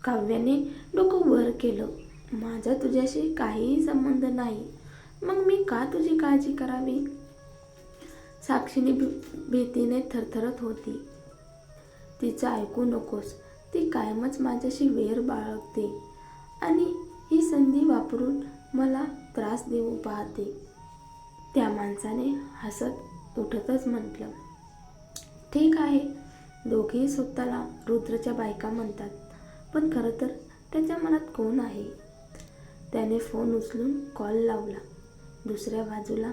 काव्याने डोकं वर केलं. माझा तुझ्याशी काहीही संबंध नाही. मग मी का तुझी काळजी करावी? साक्षीने भीतीने थरथरत होती. तिचं ऐकू नकोस. ती कायमच माझ्याशी वैर बाळगते आणि ही संधी वापरून मला त्रास देऊ पाहते. त्या माणसाने हसत उठतच म्हटलं, ठीक आहे. दोघेही स्वतःला रुद्रच्या बायका म्हणतात, पण खरं तर त्याच्या मनात कोण आहे? त्याने फोन उचलून कॉल लावला. दुसऱ्या बाजूला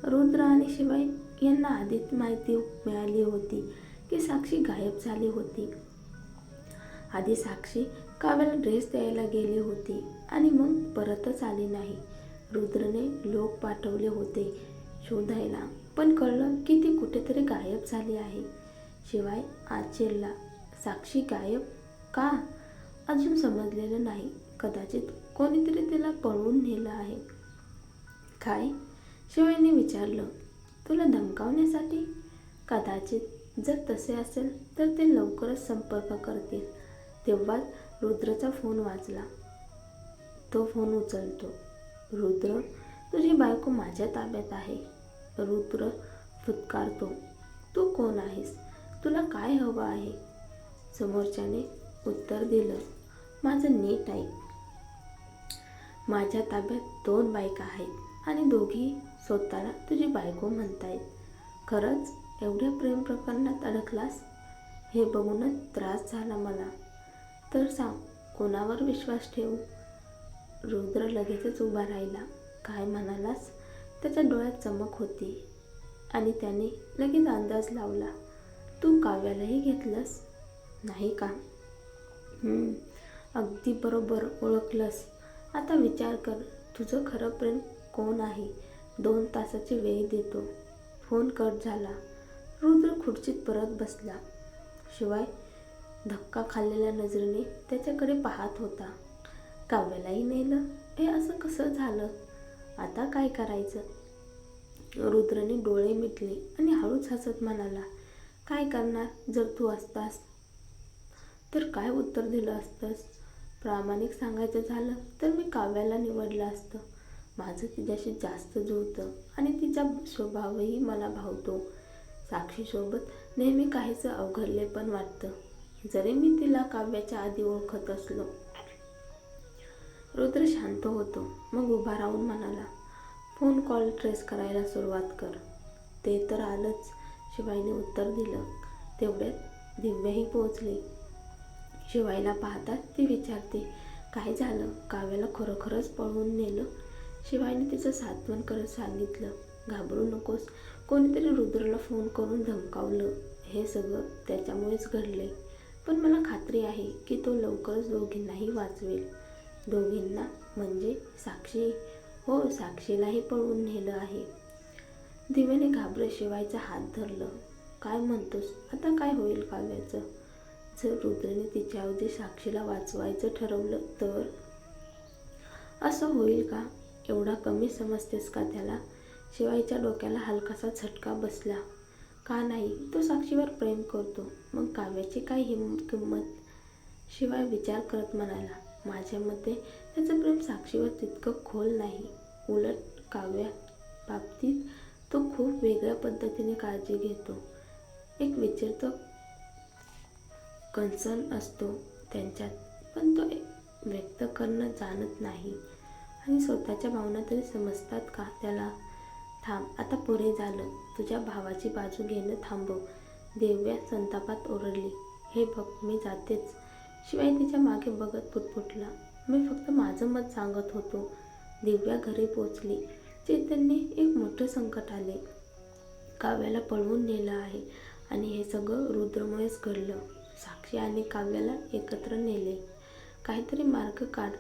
रुद्र आणि शिवाय यांना आधीच माहिती मिळाली होती की साक्षी गायब झाली होती. आधी साक्षी काव्याला ड्रेस द्यायला गेली होती आणि मग परतच आली नाही. रुद्रने लोक पाठवले होते शोधायला, पण कळलं की ती कुठेतरी गायब झाली आहे. शिवाय आज चिरला, साक्षी गायब का? अजून समजलेलं नाही. कदाचित कोणीतरी तिला पळवून नेलं आहे. काय? शिवायने विचारलं. तुला धमकावण्यासाठी? कदाचित. जर तसे असेल तर ते लवकरच संपर्क करतील. तेव्हाच रुद्रचा फोन वाजला. तो फोन उचलतो. रुद्र, तुझी बायको माझ्या ताब्यात आहे. रुद्र फुत्कारतो. तू कोण आहेस? तुला काय हवं आहे? समोरच्याने उत्तर दिलं, माझं नीट ऐक. माझ्या ताब्यात 2 बायका आहेत आणि दोघी स्वतःला तुझी बायको म्हणतायत. खरंच एवढ्या प्रेम प्रकरणात अडकलास? हे बघूनच त्रास झाला मला. तर सांग, कोणावर विश्वास ठेवू? रुद्र लगेचच उभा राहिला. काय म्हणालास? त्याच्या डोळ्यात चमक होती आणि त्याने लगेच अंदाज लावला. तू काव्यालाही घेतलंस, नाही का? अगदी बरोबर ओळखलंस. आता विचार कर, तुझं खरं प्रेम कोण आहे? 2 तासाची वेळ देतो. फोन कट झाला. रुद्र खुर्चीत परत बसला. शिवाय धक्का खाल्लेल्या नजरेने त्याच्याकडे पाहत होता. काव्यालाही नेलं? हे असं कसं झालं? आता काय करायचं? रुद्रने डोळे मिटले आणि हळूच हसत म्हणाला, काय करणार? जर तू असतास तर काय उत्तर दिलं असतंस? प्रामाणिक सांगायचं झालं तर मी काव्याला निवडलं असतं. माझं तिच्याशी जास्त जुळतं आणि तिचा स्वभावही मला भावतो. साक्षीसोबत नेहमी काहीच अवघडले पण वाटतं, जरी मी तिला काव्याच्या आधी ओळखत असलो. रुद्र शांत होतो. मग उभा राहून म्हणाला, फोन कॉल ट्रेस करायला सुरुवात कर. ते तर आलंच, शिवायने उत्तर दिलं. तेवढ्यात दिव्याही पोहोचली. शिवायला पाहताच ती विचारते, काय झालं? काव्याला खरोखरच पळवून नेलं? शिवायने तिचं सांत्वन करत सांगितलं, घाबरू नकोस. कोणीतरी रुद्रला फोन करून धमकावलं. हे सगळं त्याच्यामुळेच घडले. पण मला खात्री आहे की तो लवकरच दोघींनाही वाचवेल. दोघींना म्हणजे साक्षी? हो, साक्षीलाही पळवून नेलं आहे. दिव्याने घाबरत शिवायचा हात धरलं. काय म्हणतोस? आता काय होईल काव्याचं? जर रुद्रने तिच्याऐवजी साक्षीला वाचवायचं ठरवलं तर? असं होईल का? एवढा कमी समजतेस का त्याला? शिवायच्या डोक्याला हलकासा झटका बसला. का नाही? तो साक्षीवर प्रेम करतो. मग काव्याची काय किंमत? शिवाय विचार करत म्हणाला, माझ्या मते त्याचं प्रेम साक्षीवर तितकं खोल नाही. उलट काव्या बाबतीत तो खूप वेगळ्या पद्धतीने काळजी घेतो. एक विचित्र कन्सर्न असतो त्यांच्यात, पण तो व्यक्त करणं जाणत नाही. आणि स्वतःच्या भावना तरी समजतात का त्याला? थांब, आता पुरे झालं. तुझ्या भावाची बाजू घेणं थांबव. दिव्या संतापात ओरडली. हे बघ, मी जातेच. शिवाय तिच्या मागे बघत पुटपुटला, मी फक्त माझं मत सांगत होतो. दिव्या घरी पोचली. चैतन्य एक मोठं संकट आले. काव्याला पळवून नेलं आहे आणि हे सगळं रुद्रमुळेच घडलं. साक्षी आणि काव्याला एकत्र नेले. काहीतरी मार्ग काढ.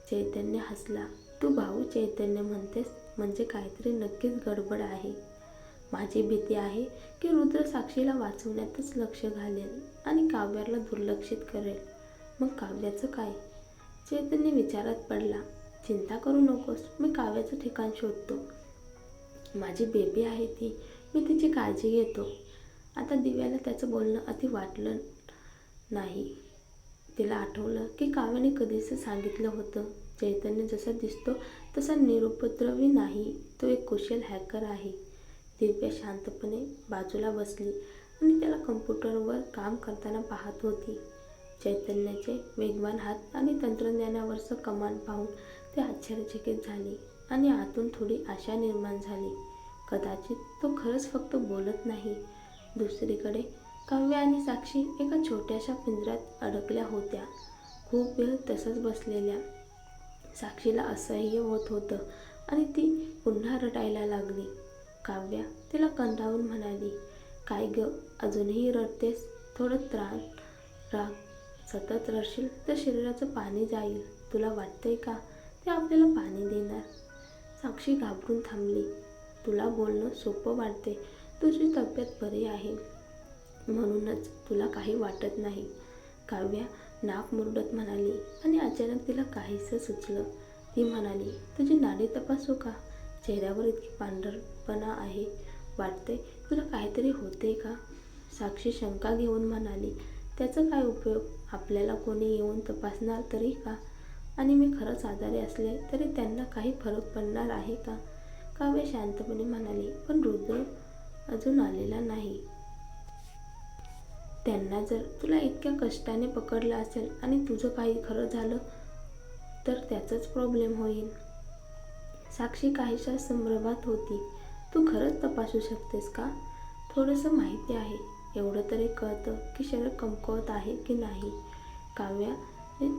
चैतन्य हसला. तू भाऊ चैतन्य म्हणतेस म्हणजे काहीतरी नक्कीच गडबड आहे. माझी भीती आहे की रुद्र साक्षीला वाचवण्यातच लक्ष घालेल आणि काव्याला दुर्लक्षित करेल. मग काव्याचं काय? चैतन्य विचारात पडला. चिंता करू नकोस, मी काव्याचं ठिकाण शोधतो. माझी बेबी आहे ती, मी तिची काळजी घेतो. आता दिव्याला त्याचं बोलणं अति वाटलं नाही. तिला आठवलं की काव्याने कधीच सांगितलं होतं, चैतन्य जसा दिसतो तसा निरुपद्रवी नाही, तो एक कुशल हॅकर आहे. दिव्या शांतपणे बाजूला बसली आणि त्याला कम्प्युटरवर काम करताना पाहत होती. चैतन्याचे वेगवान हात आणि तंत्रज्ञानावरचं कमाल पाहून ते आश्चर्यचकित झाले आणि आतून थोडी आशा निर्माण झाली. कदाचित तो खरंच फक्त बोलत नाही. दुसरीकडे काव्य आणि साक्षी एका छोट्याशा पिंजऱ्यात अडकल्या होत्या, खूप वेळ तसंच बसलेल्या. साक्षीला असह्य होत होतं आणि ती पुन्हा रडायला लागली. काव्या तिला कंटाळून म्हणाली, काय ग, अजूनही रडतेस? थोडं राग. सतत रडशील तर शरीराचं पाणी जाईल. तुला वाटतंय का ते आपल्याला पाणी देणार? साक्षी घाबरून थांबली. तुला बोलणं सोपं वाटते, तुझी तब्येत बरी आहे म्हणूनच तुला काही वाटत नाही, काव्या नाक मुरडत म्हणाली. आणि अचानक तिला काहीसं सुचलं. ती म्हणाली, तुझी नाडी तपासू का? चेहऱ्यावर इतकी पांढरपणा आहे, वाटते तुला काहीतरी होते का? साक्षी शंका घेऊन म्हणाली, त्याचा काय उपयोग? आपल्याला कोणी येऊन तपासणार तरी का? आणि मी खरंच आजारी असले तरी त्यांना काही फरक पडणार आहे का? काव्य शांतपणे म्हणाली, पण रुद्र अजून आलेला नाही. त्यांना जर तुला इतक्या कष्टाने पकडलं असेल आणि तुझं काही खरं झालं तर त्याचाच प्रॉब्लेम होईल. साक्षी काहीशा संभ्रमात होती. तू खरंच तपासू शकतेस का? थोडंसं माहिती आहे, एवढं तरी कळतं की शरीर कमकुवत आहे की नाही. काव्याने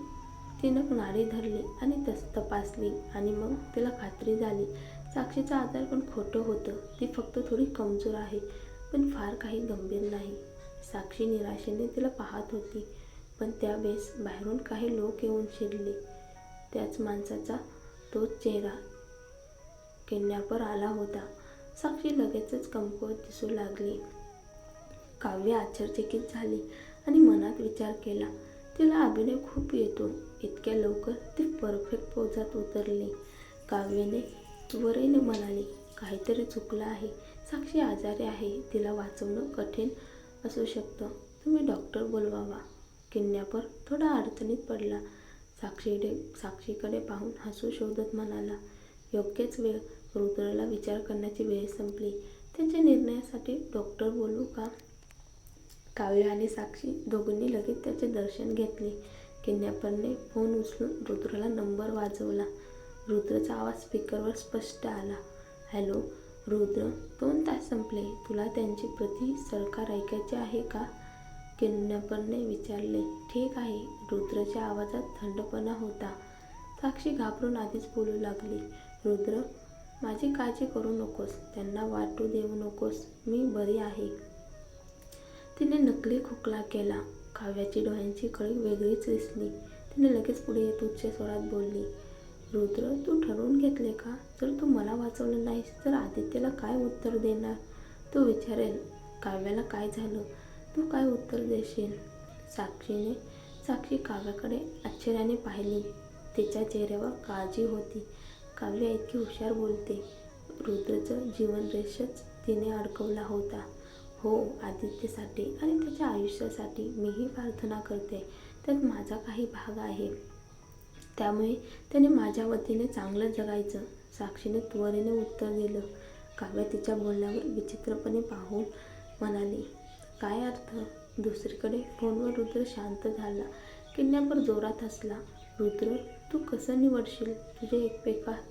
तिनं नाडी धरली आणि तपासली आणि मग तिला खात्री झाली, साक्षीचं आजार पण खोटं होतं. ती फक्त थोडी कमजोर आहे, पण फार काही गंभीर नाही. साक्षी निराशेने तिला पाहत होती, पण त्यावेळेस बाहेरून काही लोक येऊन शिरले. त्याच माणसाचा तोच चेहरा किडनॅपर आला होता. साक्षी लगेचच कमकुवत दिसू लागली. काव्य आश्चर्यचकित झाली आणि मनात विचार केला, तिला अभिनय खूप येतो. इतक्या लवकर ती परफेक्ट पोजात उतरली. काव्याने त्वरेने म्हणाली, काहीतरी चुकलं आहे. साक्षी आजारी आहे, तिला वाचवणं कठीण असू शकतं. तुम्ही डॉक्टर बोलवावा. किडनॅपर थोडा अडचणीत पडला. साक्षीकडे पाहून हसू शोधत म्हणाला, योग्यच वेळ. रुद्रला विचार करण्याची वेळ संपली. त्यांच्या निर्णयासाठी डॉक्टर बोलवू का? काव्य आणि साक्षी दोघांनी लगेच त्याचे दर्शन घेतले. किडनॅपरने फोन उचलून रुद्रला नंबर वाजवला. रुद्रचा आवाज स्पीकरवर स्पष्ट आला. हॅलो रुद्र, 2 तास संपले. तुला त्यांची प्रति सरकार ऐकायची आहे का? किडनॅपरने विचारले. ठीक आहे. रुद्रच्या आवाजात थंडपणा होता. साक्षी घाबरून आधीच बोलू लागली, रुद्र, माझी काळजी करू नकोस, त्यांना वाटू देऊ नकोस, मी बरी आहे. तिने नकली खोकला केला. काव्याची डोळ्यांची कळी वेगळीच दिसली. तिने लगेच पुढे येत उच्च स्वरात बोलली, रुद्र, तू ठरवून घेतले का? जर तू मला वाचवलं नाहीस तर आदित्यला काय उत्तर देणार? तो विचारेल, काव्याला काय झालं? तू काय उत्तर देशील? साक्षी काव्याकडे आश्चर्याने पाहिली. तिच्या चेहऱ्यावर काळजी होती. काव्य इतकी हुशार बोलते. रुद्रचं जीवनरेषच तिने अडकवला होता. हो, आदित्यसाठी आणि त्याच्या आयुष्यासाठी मीही प्रार्थना करते. त्यात माझा काही भाग आहे. त्यामुळे त्याने माझ्या वतीने चांगलं जगायचं. साक्षीने त्वरेने उत्तर दिलं. काव्य तिच्या बोलण्यावर विचित्रपणे पाहून म्हणाली, काय अर्थ? दुसरीकडे फोनवर रुद्र शांत झाला. किडनॅपर जोरात हसला. रुद्र, तू कसं निवडशील? तुझे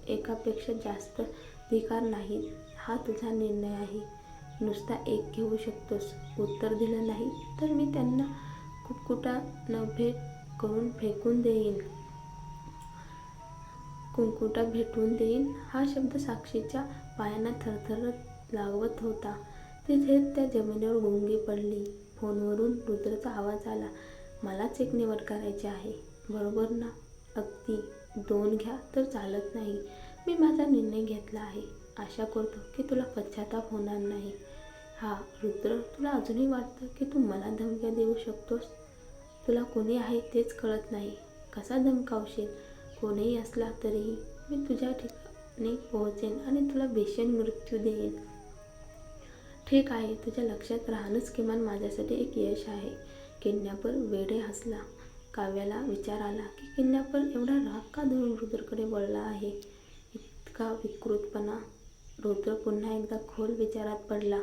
एकापेक्षा जास्त अधिकार नाहीत. हा तुझा निर्णय आहे. नुसता एक घेऊ शकतोस. उत्तर दिलं नाही तर मी त्यांना कुक्कुटानं भेट करून फेकून देईन. कुंकुटा भेटवून देईन. हा शब्द साक्षीच्या पायांना थरथरत लागवत होता. ती थेट त्या जमिनीवर गुंगी पडली. फोनवरून रुद्रचा आवाज आला, मलाच एक निवड करायची आहे, बरोबर ना? अगदी. 2 घ्या तर चालत नाही. मी माझा निर्णय घेतला आहे. आशा करतो की तुला पश्चाताप होणार नाही. हा रुद्र, तुला अजूनही वाटतं की तू मला धमक्या देऊ शकतोस? तुला कोणी आहे तेच कळत नाही. कसा धमकावशील? कोणीही असला तरीही मी तुझ्या ठिकाणी पोहोचेन आणि तुला भीषण मृत्यू देईन. ठीक आहे, तुझ्या लक्षात राहणंच किमान माझ्यासाठी एक यश आहे. किडनॅपर वेडे हसला. काव्याला विचार आला की किडनॅपर एवढा राग का धरून रुद्रकडे वळला आहे. इतका विकृतपणा. रुद्र पुन्हा एकदा खोल विचारात पडला.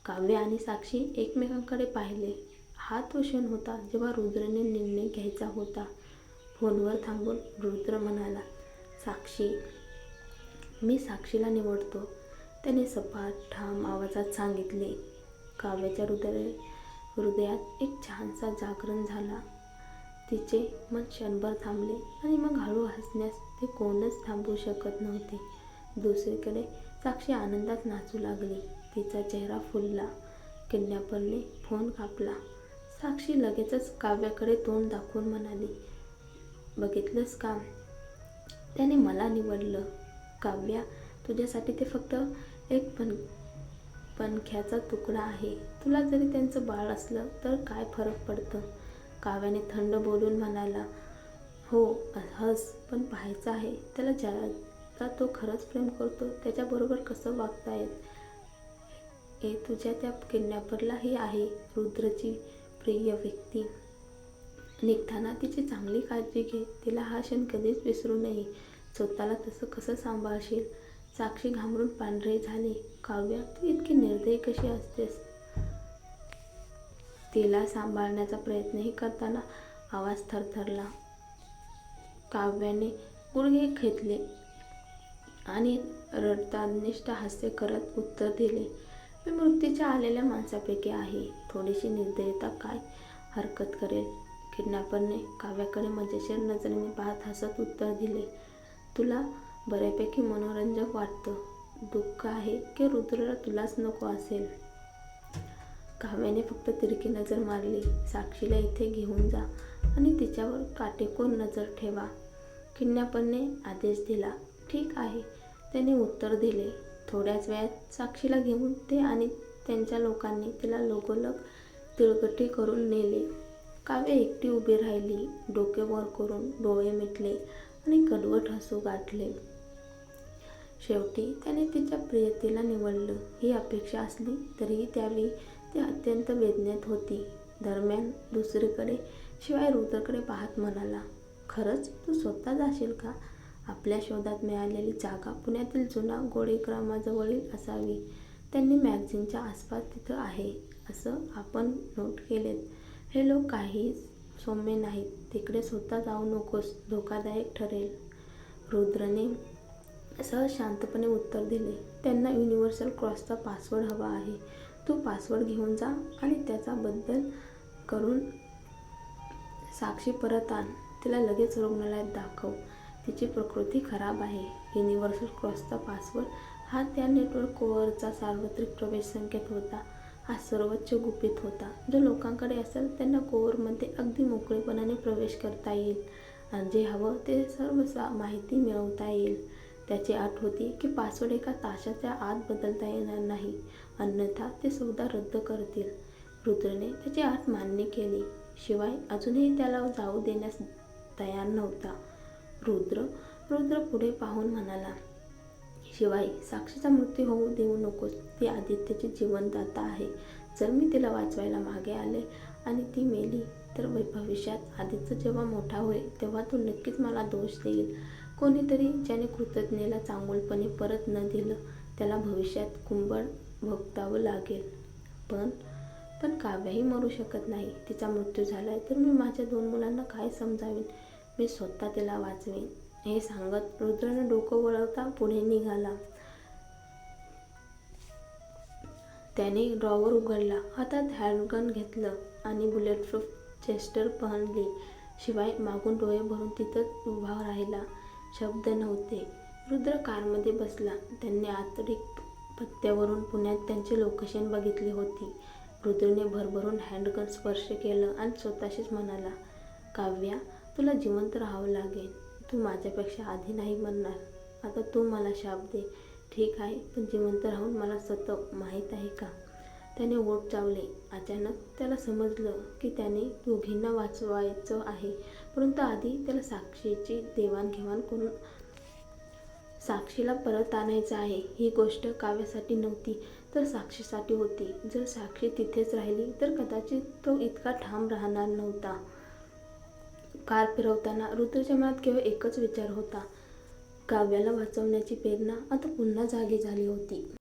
काव्य आणि साक्षी एकमेकांकडे पाहिले. हा तो क्षण होता जेव्हा रुद्रने निर्णय घ्यायचा होता. फोनवर थांबून रुद्र म्हणाला, साक्षी, मी साक्षीला निवडतो, त्याने सपाट ठाम आवाजात सांगितले. काव्याच्या हृदयात एक छानसा जागरण झाला. तिचे मन क्षणभर थांबले आणि मग हळू हसण्यास ते कोणच थांबवू शकत नव्हते. दुसरीकडे साक्षी आनंदात नाचू लागली. तिचा चेहरा फुलला. किडनॅपरने फोन कापला. साक्षी लगेचच काव्याकडे तोंड दाखवून म्हणाली, बघितलंस का, त्याने मला निवडलं. काव्या, तुझ्यासाठी ते फक्त एक पंख्याचा तुकडा आहे. तुला जरी त्यांचं बाळ असलं तर काय फरक पडतं. काव्याने थंड बोलून म्हणाला, हो हस, पण पाहायचं आहे त्याला, ज्याला तो खरंच प्रेम करतो त्याच्याबरोबर कसं वागतायत हे. तुझ्या त्या किडनॅपरलाही आहे रुद्रची प्रिय व्यक्ती. निघताना तिची चांगली काळजी घे. तिला हा क्षण कधीच विसरू नये. स्वतःला तसं कसं सांभाळशील. साक्षी घाबरून पांढरी झाली. काव्या, तू इतकी निर्दयी कशी असतेस. तिला सांभाळण्याचा प्रयत्नही करताना आवाज थरथरला. काव्याने गुडघे खेचले आणि रडतानिष्ठ हास्य करत उत्तर दिले, मी मृत्यूच्या आलेल्या माणसापैकी आहे. थोडीशी निर्दयता काय हरकत करेल. किडनॅपरने काव्याकडे मजेशीर नजरेने पाहत हसत उत्तर दिले, तुला बऱ्यापैकी मनोरंजक वाटतं. दुःख आहे की रुद्रला तुलाच नको असेल. काव्याने फक्त तिरकी नजर मारली. साक्षीला इथे घेऊन जा आणि तिच्यावर काटेकोर नजर ठेवा. किडनॅपरने आदेश दिला. ठीक आहे, त्याने उत्तर दिले. थोड्याच वेळात साक्षीला घेऊन ते आणि त्यांच्या लोकांनी तिला लगोलग तिळगटी करून नेले. काव्य एकटी उभी राहिली. डोके वर करून डोळे मिटले आणि कडवट हसू गाठले. शेवटी त्याने तिच्या प्रियतेला निवडलं ही अपेक्षा असली तरीही त्यावेळी ती अत्यंत वेदनेत होती. दरम्यान दुसरीकडे शिवाय रुद्रकडे पाहत म्हणाला, खरंच तू स्वतः जाशील का. आपल्या शोधात मिळालेली जागा पुण्यातील जुना गोडेग्रामाजवळील असावी. त्यांनी मॅगझिनच्या आसपास तिथं आहे असं आपण नोट केलेत. हे लोक काही सौम्य नाहीत. तिकडे स्वतः जाऊ नकोस, धोकादायक ठरेल. रुद्रने सहज शांतपणे उत्तर दिले, त्यांना युनिव्हर्सल क्रॉसचा पासवर्ड हवा आहे. तू पासवर्ड घेऊन जा आणि त्याचा बदल करून साक्षी परत आण. तिला लगेच रुग्णालयात दाखव. तिची प्रकृती खराब आहे. युनिव्हर्सल क्रॉसचा पासवर्ड हा त्या नेटवर्क कोअरचा सार्वत्रिक प्रवेश संकेत होता. हा सर्वोच्च गुपित होता. जो लोकांकडे असेल त्यांना कोअरमध्ये अगदी मोकळेपणाने प्रवेश करता येईल आणि जे हवं ते सर्व माहिती मिळवता येईल. त्याची अट होती की पासवर्ड एका तासाच्या आत बदलता येणार नाही, अन्यथा ते सौदा रद्द करतील. रुद्रने त्याची अट मान्य केली. शिवाय अजूनही त्याला जाऊ देण्यास तयार नव्हता. रुद्र पुढे पाहून म्हणाला, शिवाय साक्षीचा मृत्यू होऊ देऊ नकोस. ती आदित्यची जीवनदाता आहे. जर मी तिला वाचवायला मागे आले आणि ती मेली तर भविष्यात आदित्य जेव्हा मोठा होईल तेव्हा तो नक्कीच मला दोष देईल. कोणीतरी ज्याने कृतज्ञतेला चांगुलपणे परत न दिलं त्याला भविष्यात कुंबड भोगतावं लागेल. पण काव्याही मरू शकत नाही. तिचा मृत्यू झालाय तर मी माझ्या 2 मुलांना काय समजावीन. मी स्वतः तिला वाचवेन. हे सांगत रुद्रने डोकं वळवता पुढे निघाला. त्याने ड्रॉवर उघडला, हातात हँडगन घेतलं आणि बुलेटप्रूफ चेस्टर पहनली. शिवाय मागून डोळे भरून तिथंच उभा राहिला. शब्द नव्हते. रुद्र कारमध्ये बसला. त्यांनी आतडिक पत्त्यावरून पुण्यात त्यांची लोकेशन बघितली होती. रुद्रने भरभरून हँडगन स्पर्श केलं आणि स्वतःशीच म्हणाला, काव्या, तुला जिवंत राहावं लागेल. तू माझ्यापेक्षा आधी नाही मरणार. आता तू मला शाप दे. ठीक आहे, पण जिवंत राहून मला स्वतः माहीत आहे का. त्याने ओठ चावले. अचानक त्याला समजलं की त्याने दोघींना वाचवायचं आहे, परंतु आधी त्याला साक्षीची देवाणघेवाण करून साक्षीला परत आणायचं आहे. ही गोष्ट काव्यासाठी नव्हती तर साक्षीसाठी होती. जर साक्षी तिथेच राहिली तर कदाचित तो इतका ठाम राहणार नव्हता. कार फिरवताना ऋतूच्या मनात केवळ एकच विचार होता. काव्याला वाचवण्याची प्रेरणा आता पुन्हा जागी झाली होती.